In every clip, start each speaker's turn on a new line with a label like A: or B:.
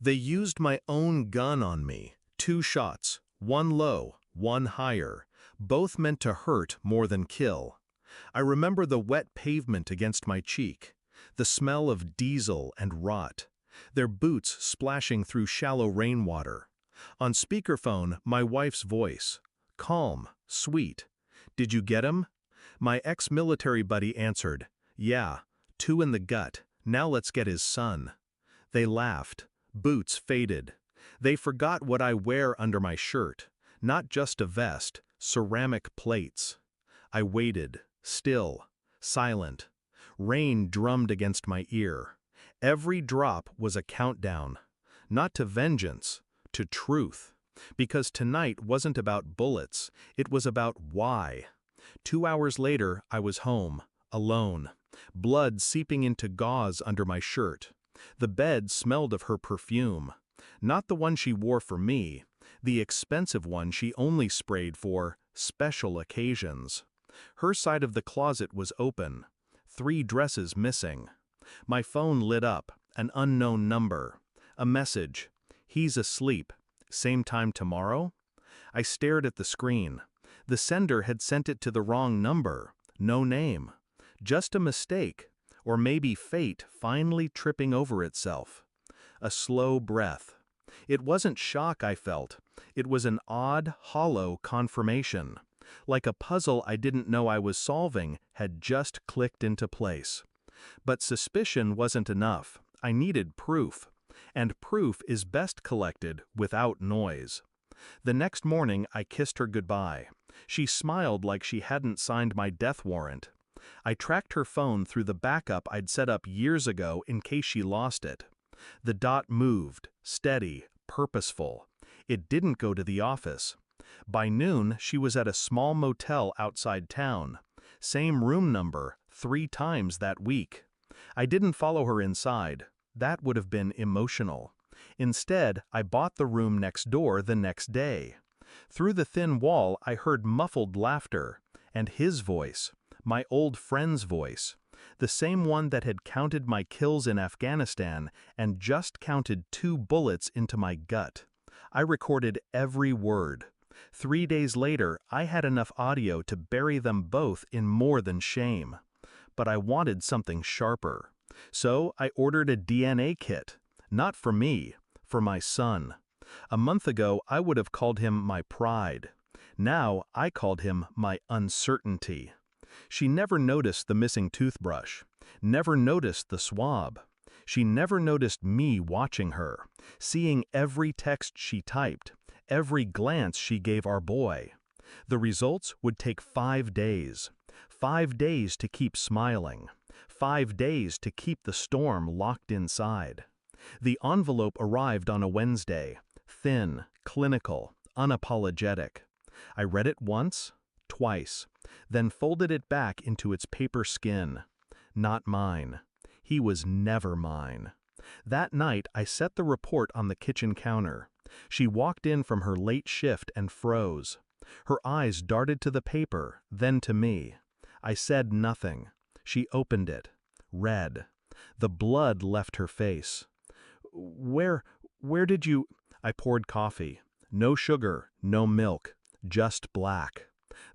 A: They used my own gun on me. 2 shots, one low, one higher, both meant to hurt more than kill. I remember the wet pavement against my cheek, the smell of diesel and rot, their boots splashing through shallow rainwater. On speakerphone, my wife's voice, calm, sweet. "Did you get him?" My ex-military buddy answered, "Yeah, 2 in the gut, now let's get his son." They laughed, boots faded. They forgot what I wear under my shirt, not just a vest, ceramic plates. I waited, still, silent. Rain drummed against my ear. Every drop was a countdown, not to vengeance, to truth. Because tonight wasn't about bullets, it was about why. 2 hours later, I was home, alone, blood seeping into gauze under my shirt. The bed smelled of her perfume. Not the one she wore for me, the expensive one she only sprayed for special occasions. Her side of the closet was open, 3 dresses missing. My phone lit up, an unknown number. A message, "He's asleep, same time tomorrow?" I stared at the screen. The sender had sent it to the wrong number, no name. Just a mistake, or maybe fate finally tripping over itself. A slow breath. It wasn't shock I felt, it was an odd, hollow confirmation. Like a puzzle I didn't know I was solving had just clicked into place. But suspicion wasn't enough, I needed proof. And proof is best collected without noise. The next morning I kissed her goodbye. She smiled like she hadn't signed my death warrant. I tracked her phone through the backup I'd set up years ago in case she lost it. The dot moved, steady, purposeful. It didn't go to the office. By noon, she was at a small motel outside town. Same room number, 3 times that week. I didn't follow her inside. That would have been emotional. Instead, I bought the room next door the next day. Through the thin wall, I heard muffled laughter, and his voice, my old friend's voice, the same one that had counted my kills in Afghanistan and just counted 2 bullets into my gut. I recorded every word. 3 days later, I had enough audio to bury them both in more than shame. But I wanted something sharper. So I ordered a DNA kit. Not for me, for my son. A month ago, I would have called him my pride. Now, I called him my uncertainty. She never noticed the missing toothbrush, never noticed the swab. She never noticed me watching her, seeing every text she typed, every glance she gave our boy. The results would take 5 days. 5 days to keep smiling. 5 days to keep the storm locked inside. The envelope arrived on a Wednesday, thin, clinical, unapologetic. I read it once, twice, then folded it back into its paper skin. Not mine. He was never mine. That night, I set the report on the kitchen counter. She walked in from her late shift and froze. Her eyes darted to the paper, then to me. I said nothing. She opened it, read. The blood left her face. Where did you—" I poured coffee. No sugar, no milk, just black.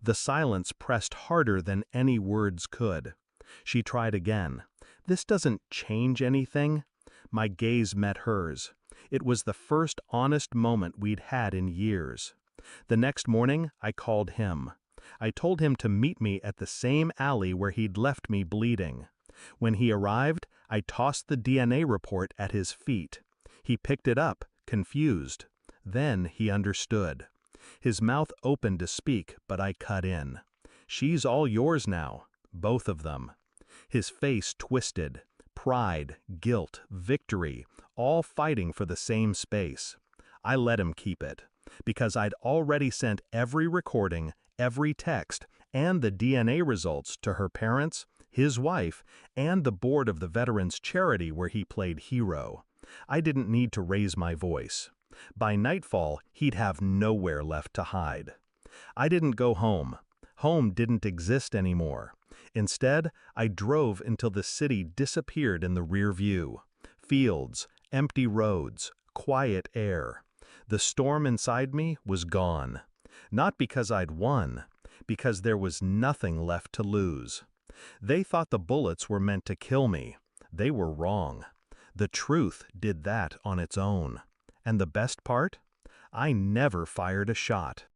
A: The silence pressed harder than any words could. She tried again. "This doesn't change anything." My gaze met hers. It was the first honest moment we'd had in years. The next morning, I called him. I told him to meet me at the same alley where he'd left me bleeding. When he arrived, I tossed the DNA report at his feet. He picked it up, confused. Then he understood. His mouth opened to speak, but I cut in. "She's all yours now, both of them." His face twisted. Pride, guilt, victory, all fighting for the same space. I let him keep it, because I'd already sent every recording, every text, and the DNA results to her parents, his wife, and the board of the veterans charity where he played hero. I didn't need to raise my voice. By nightfall, he'd have nowhere left to hide. I didn't go home. Home didn't exist anymore. Instead, I drove until the city disappeared in the rear view. Fields, empty roads, quiet air. The storm inside me was gone. Not because I'd won, because there was nothing left to lose. They thought the bullets were meant to kill me. They were wrong. The truth did that on its own. And the best part? I never fired a shot.